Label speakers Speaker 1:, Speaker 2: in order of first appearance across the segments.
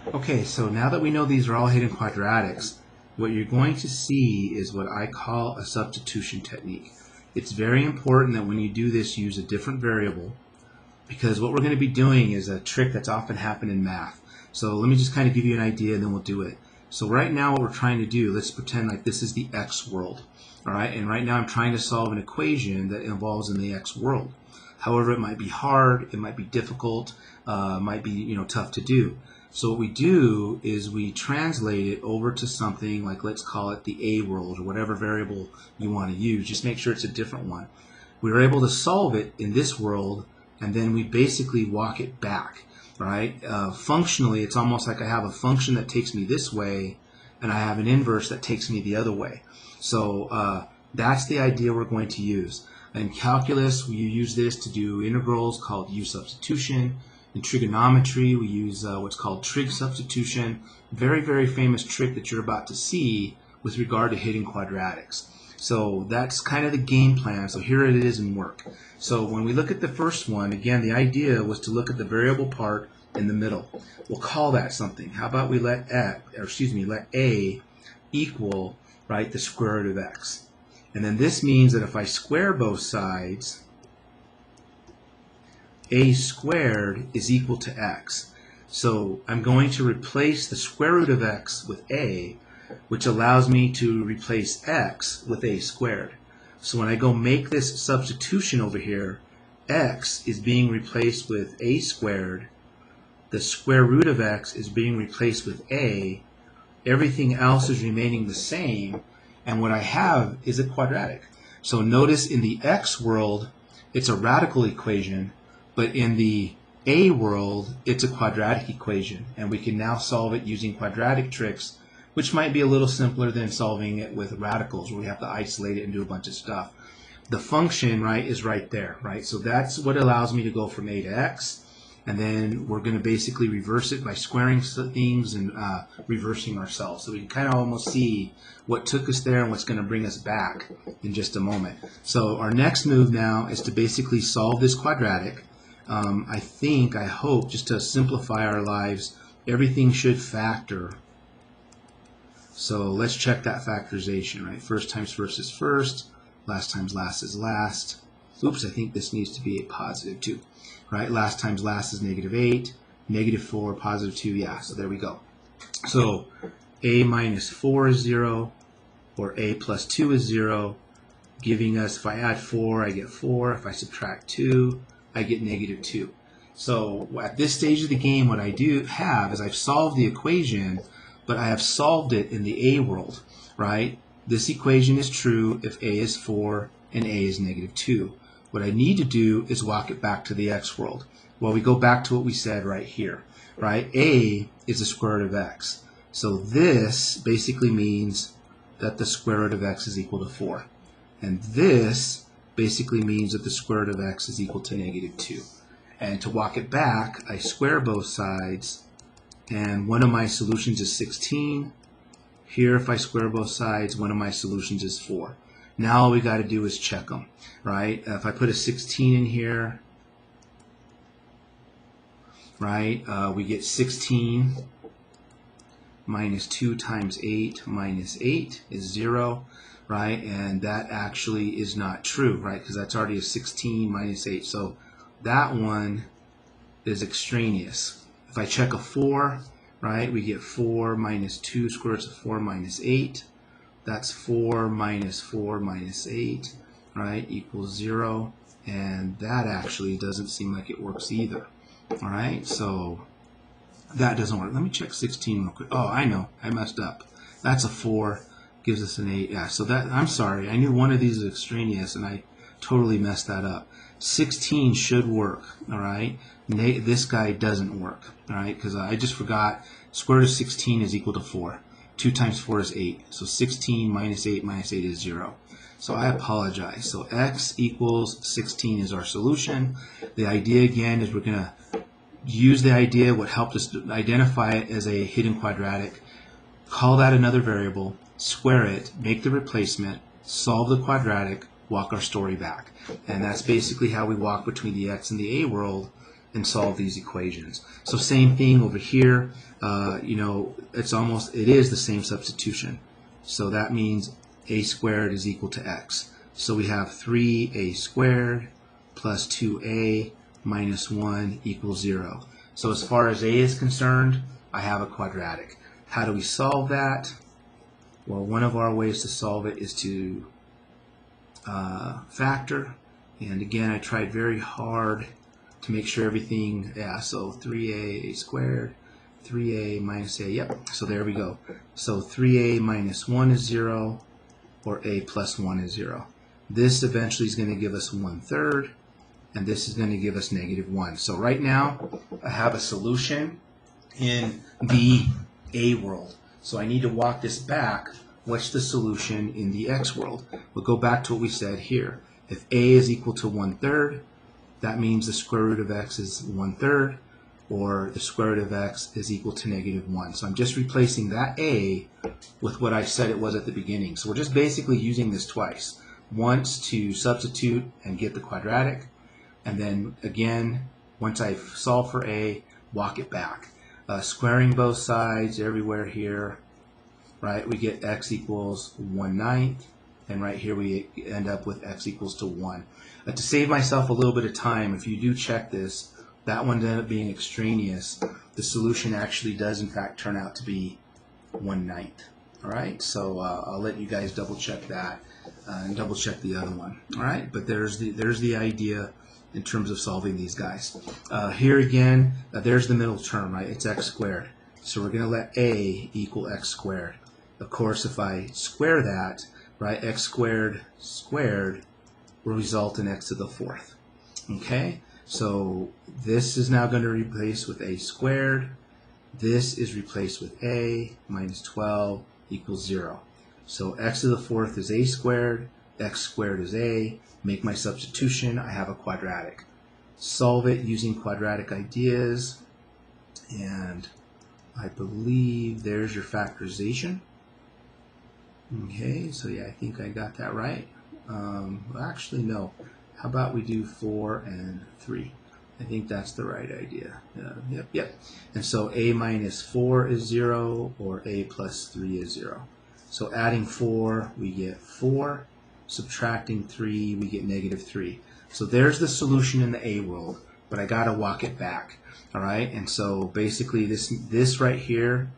Speaker 1: Okay, so now that we know these are all hidden quadratics, what you're going to see is what I call a substitution technique. It's very important that when you do this, use a different variable, because what we're going to be doing is a trick that's often happened in math. So let me just kind of give you an idea and then we'll do it. So right now what we're trying to do, let's pretend like this is the x world. All right, and right now I'm trying to solve an equation that involves in the x world. However, it might be hard, it might be difficult, might be tough to do. So what we do is we translate it over to something like, let's call it the a world or whatever variable you want to use. Just make sure it's a different one. We were able to solve it in this world, and then we basically walk it back, right? Functionally, it's almost like I have a function that takes me this way, and I have an inverse that takes me the other way. So that's the idea we're going to use. In calculus, we use this to do integrals called U substitution. In trigonometry, we use what's called trig substitution. Very, very famous trick that you're about to see with regard to hidden quadratics. So that's kind of the game plan. So here it is in work. So when we look at the first one, again, the idea was to look at the variable part in the middle. We'll call that something. How about we let a equal, right, the square root of x. And then this means that if I square both sides, a squared is equal to x. So I'm going to replace the square root of x with a, which allows me to replace x with a squared. So when I go make this substitution over here, x is being replaced with a squared, the square root of x is being replaced with a, everything else is remaining the same, and what I have is a quadratic. So notice in the x world, it's a radical equation, but in the a world, it's a quadratic equation, and we can now solve it using quadratic tricks, which might be a little simpler than solving it with radicals, where we have to isolate it and do a bunch of stuff. The function, right, is right there, right? So that's what allows me to go from a to x, and then we're going to basically reverse it by squaring things and reversing ourselves. So we can kind of almost see what took us there and what's going to bring us back in just a moment. So our next move now is to basically solve this quadratic. I hope, just to simplify our lives, everything should factor. So let's check that factorization, right? First times first is first, last times last is last. Oops, I think this needs to be a positive 2, right? Last times last is -8, -4, positive 2, yeah, so there we go. So a minus 4 is 0, or a plus 2 is 0, giving us, if I add 4, I get 4. If I subtract 2, I get -2. So at this stage of the game, what I do have is I've solved the equation, but I have solved it in the a world, right? This equation is true if a is 4 and a is -2. What I need to do is walk it back to the x world. Well, we go back to what we said right here, right? A is the square root of x. So this basically means that the square root of x is equal to 4. And this basically means that the square root of x is equal to -2. And to walk it back, I square both sides, and one of my solutions is 16. Here, if I square both sides, one of my solutions is 4. Now all we got to do is check them, right? If I put a 16 in here, right, we get 16 minus 2 times 8 minus 8 is 0, right? And that actually is not true, right? Because that's already a 16 minus 8. So that one is extraneous. If I check a 4, right, we get 4 minus 2 square root of 4 minus 8. That's 4 minus 4 minus 8, right, equals 0. And that actually doesn't seem like it works either. All right, so that doesn't work. Let me check 16 real quick. Oh, I know, I messed up. That's a 4, gives us an 8. Yeah, so that, I'm sorry, I knew one of these is extraneous, and I totally messed that up. 16 should work, all right? This guy doesn't work, all right, because I just forgot square root of 16 is equal to 4. 2 times 4 is 8. So 16 minus 8 minus 8 is 0. So I apologize. So x equals 16 is our solution. The idea again is we're going to use the idea, what helped us identify it as a hidden quadratic, call that another variable, square it, make the replacement, solve the quadratic, walk our story back. And that's basically how we walk between the x and the a world and solve these equations. So same thing over here. it is the same substitution. So that means a squared is equal to x. So we have 3a squared plus 2a minus 1 equals 0. So as far as a is concerned, I have a quadratic. How do we solve that? Well, one of our ways to solve it is to factor. And again, I tried very hard to make sure everything, so 3a squared, 3a minus a, yep, so there we go. So 3a minus 1 is 0, or a plus 1 is 0. This eventually is going to give us 1/3, and this is going to give us -1. So right now, I have a solution in the a world. So I need to walk this back. What's the solution in the x world? We'll go back to what we said here. If a is equal to 1/3, that means the square root of x is 1/3, or the square root of x is equal to -1. So I'm just replacing that a with what I said it was at the beginning. So we're just basically using this twice. Once to substitute and get the quadratic, and then again, once I solve for a, walk it back. Squaring both sides everywhere here, right, we get x equals 1/9, and right here we end up with x equals to 1. To save myself a little bit of time, if you do check this, that one ended up being extraneous. The solution actually does in fact turn out to be 1/9. All right, so I'll let you guys double check that and double check the other one. All right, but there's the idea in terms of solving these guys. Here again, there's the middle term, right? It's x squared. So we're going to let a equal x squared. Of course, if I square that, right, x squared squared will result in x to the 4th. Okay, so this is now going to replace with a squared. This is replaced with a minus 12 equals 0. So x to the 4th is a squared, x squared is a. Make my substitution, I have a quadratic. Solve it using quadratic ideas, and I believe there's your factorization. Okay, so yeah, I think I got that right. Actually, no. How about we do 4 and 3? I think that's the right idea. Yep. And so a minus 4 is 0, or a plus 3 is 0. So adding 4, we get 4. Subtracting 3, we get -3. So there's the solution in the a world, but I got to walk it back. All right, and so basically this right here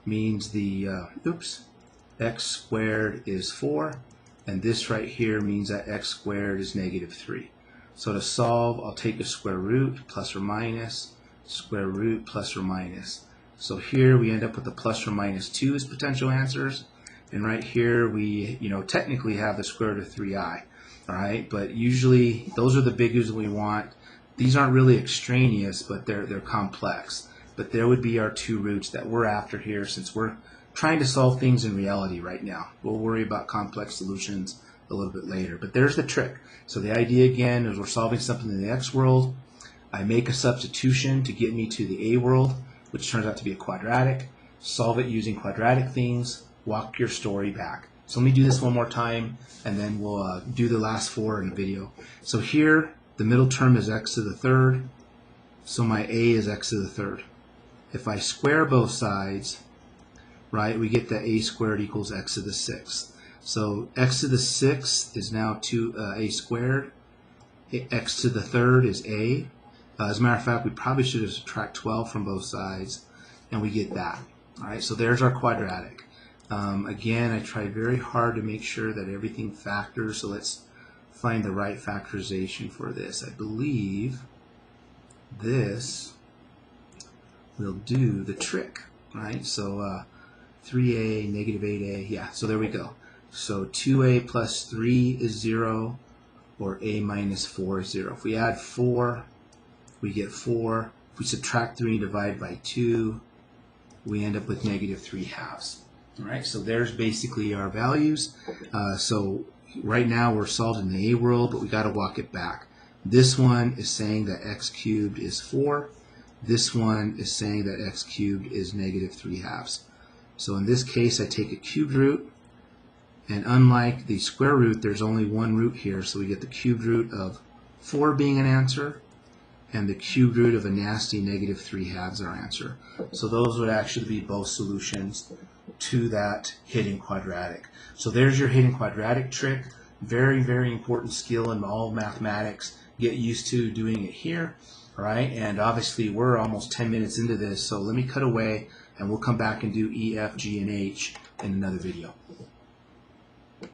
Speaker 1: means the x squared is 4, and this right here means that x squared is -3. So to solve, I'll take a square root plus or minus, square root plus or minus. So here we end up with a plus or minus 2 as potential answers, and right here we technically have the square root of 3i. All right, but usually those are the biggies we want. These aren't really extraneous, but they're complex. But there would be our two roots that we're after here, since we're trying to solve things in reality right now. We'll worry about complex solutions a little bit later. But there's the trick. So the idea again is we're solving something in the x world. I make a substitution to get me to the a world, which turns out to be a quadratic. Solve it using quadratic things. Walk your story back. So let me do this one more time, and then we'll do the last 4 in the video. So here, the middle term is x to the 3rd. So my a is x to the 3rd. If I square both sides, right, we get that a squared equals x to the 6th. So x to the 6th is now a squared. X to the 3rd is a. As a matter of fact, we probably should have subtracted 12 from both sides, and we get that. All right, so there's our quadratic. Again, I tried very hard to make sure that everything factors, so let's find the right factorization for this. I believe this will do the trick, right? So 3a, -8a, yeah, so there we go. So 2a plus 3 is 0, or a minus 4 is 0. If we add 4, we get 4. If we subtract 3 and divide by 2, we end up with -3/2. All right, so there's basically our values. So right now we're solving the a world, but we got to walk it back. This one is saying that x cubed is 4. This one is saying that x cubed is -3/2. So in this case, I take a cubed root, and unlike the square root, there's only one root here, so we get the cubed root of 4 being an answer, and the cubed root of a nasty negative 3/2 our answer. So those would actually be both solutions to that hidden quadratic. So there's your hidden quadratic trick. Very, very important skill in all mathematics. Get used to doing it here. All right, and obviously we're almost 10 minutes into this, so let me cut away and we'll come back and do E, F, G, and H in another video.